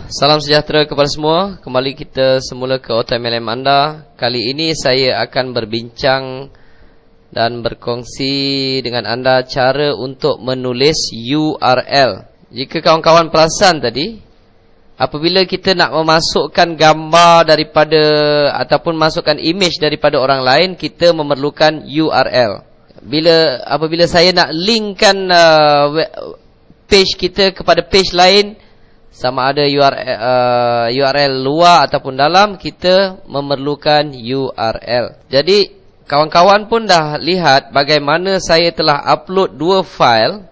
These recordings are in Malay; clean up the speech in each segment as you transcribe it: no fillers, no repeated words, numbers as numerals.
Salam sejahtera kepada semua. Kembali kita semula ke OTMLM anda. Kali ini saya akan berbincang dan berkongsi dengan anda cara untuk menulis URL. Jika kawan-kawan perasan tadi, apabila kita nak memasukkan gambar daripada ataupun masukkan image daripada orang lain, kita memerlukan URL. Apabila saya nak linkkan page kita kepada page lain, sama ada URL luar ataupun dalam, kita memerlukan URL. Jadi kawan-kawan pun dah lihat bagaimana saya telah upload dua file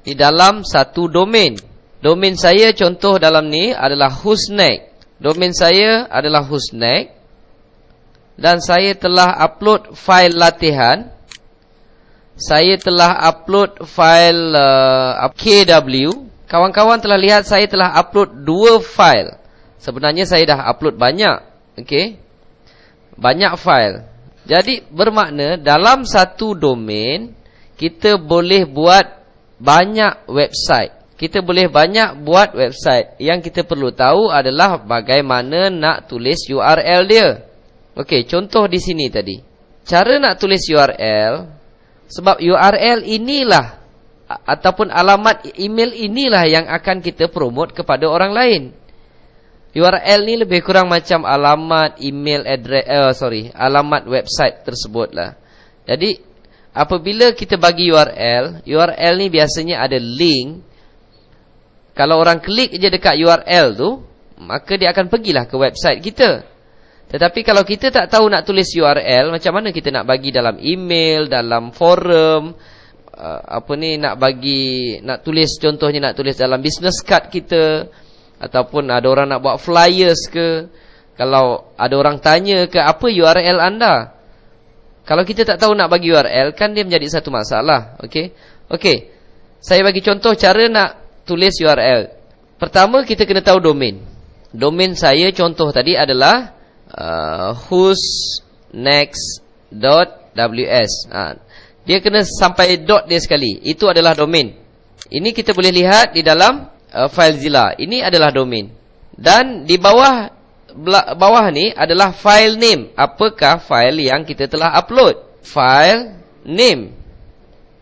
di dalam satu domain. Domain saya contoh dalam ni adalah Husnek. Domain saya adalah Husnek. Dan saya telah upload file latihan. Saya telah upload file KW. Kawan-kawan telah lihat saya telah upload dua file. Sebenarnya saya dah upload banyak. Okey. Banyak file. Jadi bermakna dalam satu domain kita boleh buat banyak website. Kita boleh banyak buat website. Yang kita perlu tahu adalah bagaimana nak tulis URL dia. Okey, contoh di sini tadi. Cara nak tulis URL, sebab URL inilah ataupun alamat email inilah yang akan kita promote kepada orang lain. URL ni lebih kurang macam alamat email address, alamat website tersebutlah. Jadi apabila kita bagi URL ni biasanya ada link. Kalau orang klik je dekat URL tu, maka dia akan pergilah ke website kita. Tetapi kalau kita tak tahu nak tulis URL, macam mana kita nak bagi dalam email, dalam forum, nak tulis, contohnya nak tulis dalam business card kita, ataupun ada orang nak buat flyers ke, kalau ada orang tanya ke apa URL anda, kalau kita tak tahu nak bagi URL, kan dia menjadi satu masalah. Okey, saya bagi contoh cara nak tulis URL. Pertama kita kena tahu domain. Domain saya contoh tadi adalah husnext.ws. Dia kena sampai dot dia sekali. Itu adalah domain. Ini kita boleh lihat di dalam FileZilla. Ini adalah domain. Dan di bawah ni adalah file name. Apakah file yang kita telah upload? File name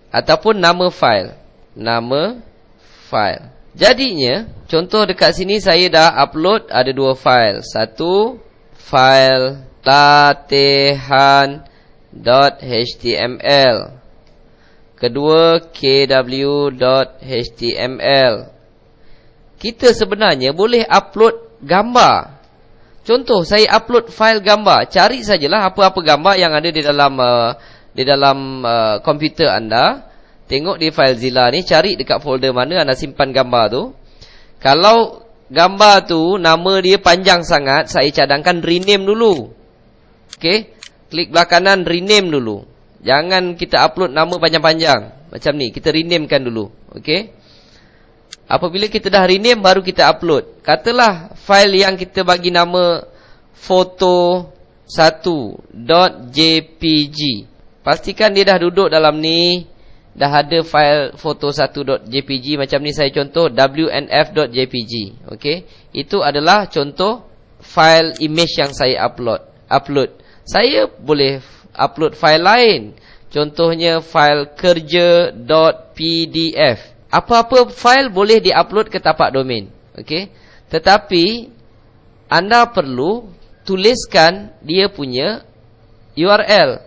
ataupun nama file. Nama file. Jadinya, contoh dekat sini saya dah upload ada dua file. Satu, file latihan.html. Kedua, kw.html. Kita sebenarnya boleh upload gambar. Contoh, saya upload file gambar. Cari sajalah apa-apa gambar yang ada di dalam komputer anda. Tengok di FileZilla ni, cari dekat folder mana anda simpan gambar tu. Kalau gambar tu nama dia panjang sangat, saya cadangkan rename dulu. Okey, klik belah kanan rename dulu. Jangan kita upload nama panjang-panjang. Macam ni, kita renamekan dulu. Okey. Apabila kita dah rename, baru kita upload. Katalah file yang kita bagi nama foto1.jpg. Pastikan dia dah duduk dalam ni. Dah ada file foto1.jpg. Macam ni saya contoh wnf.jpg. Okey. Itu adalah contoh file image yang saya upload. Saya boleh upload file lain. Contohnya file kerja.pdf. Apa-apa file boleh diupload ke tapak domain. Okey. Tetapi anda perlu tuliskan dia punya URL.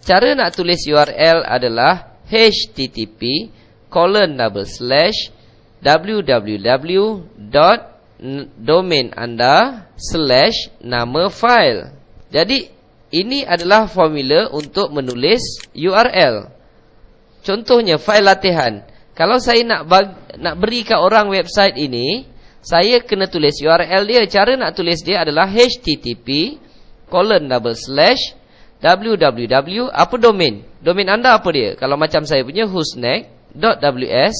Cara nak tulis URL adalah http://www.domain anda/nama file. Jadi ini adalah formula untuk menulis URL. Contohnya file latihan. Kalau saya nak beri kat orang website ini, saya kena tulis URL dia. Cara nak tulis dia adalah http://www. Apa domain? Domain anda apa dia? Kalau macam saya punya husnek.ws/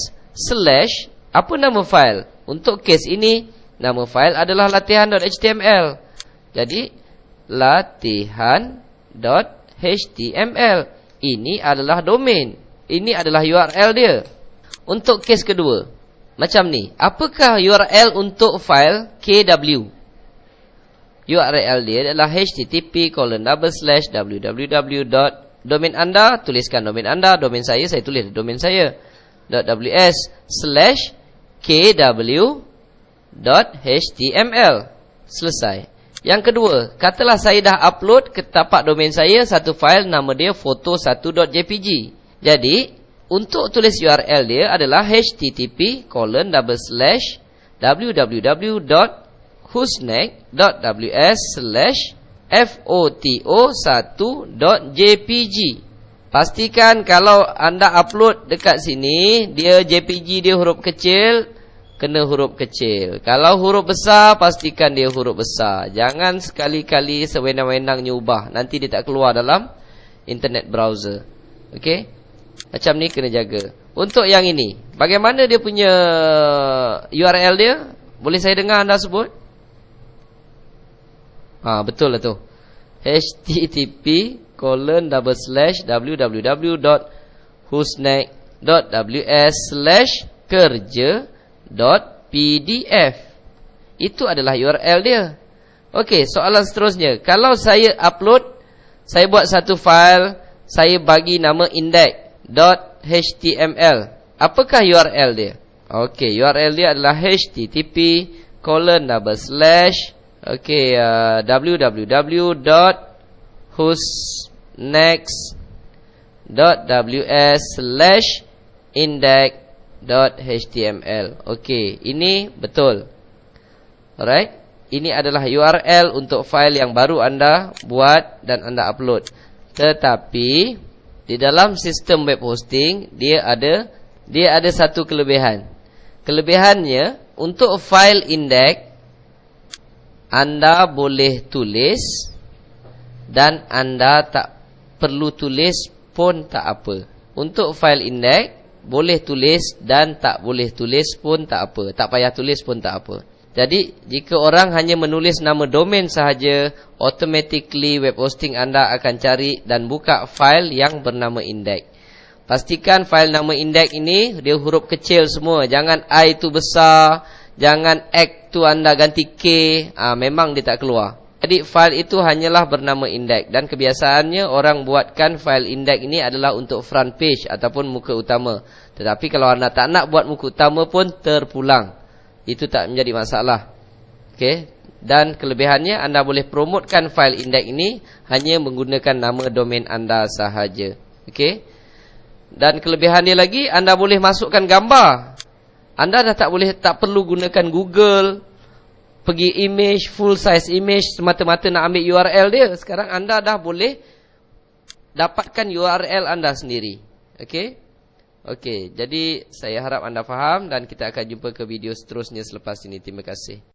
apa nama file? Untuk kes ini, nama file adalah latihan.html. Jadi latihan.html. Ini adalah domain. Ini adalah URL dia. Untuk kes kedua, macam ni. Apakah URL untuk file KW? URL dia adalah http://www. Domain anda, tuliskan domain anda. Domain saya tulis domain saya. .ws/kw.html. Selesai. Yang kedua, katalah saya dah upload ke tapak domain saya satu file, nama dia foto1.jpg. Jadi, untuk tulis URL dia adalah http://www.husnek.ws/foto1.jpg. Pastikan kalau anda upload dekat sini, dia JPG dia huruf kecil, kena huruf kecil. Kalau huruf besar, pastikan dia huruf besar. Jangan sekali-kali sewenang-wenang ubah, nanti dia tak keluar dalam internet browser. Okey? Macam ni kena jaga. Untuk yang ini, bagaimana dia punya URL dia? Boleh saya dengar anda sebut? Betul lah tu. http://www.husnek.ws/kerja.pdf. Itu adalah URL dia. Okey, soalan seterusnya. Kalau saya upload, saya buat satu file, saya bagi nama index.html. Apakah URL dia? Okey, URL dia adalah http://www.husnek.ws/index.html. Okey, ini betul. Alright. Ini adalah URL untuk file yang baru anda buat dan anda upload. Tetapi di dalam sistem web hosting dia ada satu kelebihan. Kelebihannya, untuk file index anda boleh tulis dan anda tak perlu tulis pun tak apa. Untuk file index boleh tulis dan tak boleh tulis pun tak apa. Tak payah tulis pun tak apa. Jadi jika orang hanya menulis nama domain sahaja, automatically web hosting anda akan cari dan buka file yang bernama index. Pastikan file nama index ini dia huruf kecil semua. Jangan I itu besar, jangan X tu anda ganti K. Memang dia tak keluar. Jadi file itu hanyalah bernama index. Dan kebiasaannya orang buatkan file index ini adalah untuk front page ataupun muka utama. Tetapi kalau anda tak nak buat muka utama pun terpulang. Itu tak menjadi masalah. Okey. Dan kelebihannya anda boleh promotekan file index ini hanya menggunakan nama domain anda sahaja. Okey. Dan kelebihan dia lagi, anda boleh masukkan gambar. Anda dah tak perlu gunakan Google, pergi image, full size image, semata-mata nak ambil URL dia. Sekarang anda dah boleh dapatkan URL anda sendiri. Okey? Okey, jadi saya harap anda faham dan kita akan jumpa ke video seterusnya selepas ini. Terima kasih.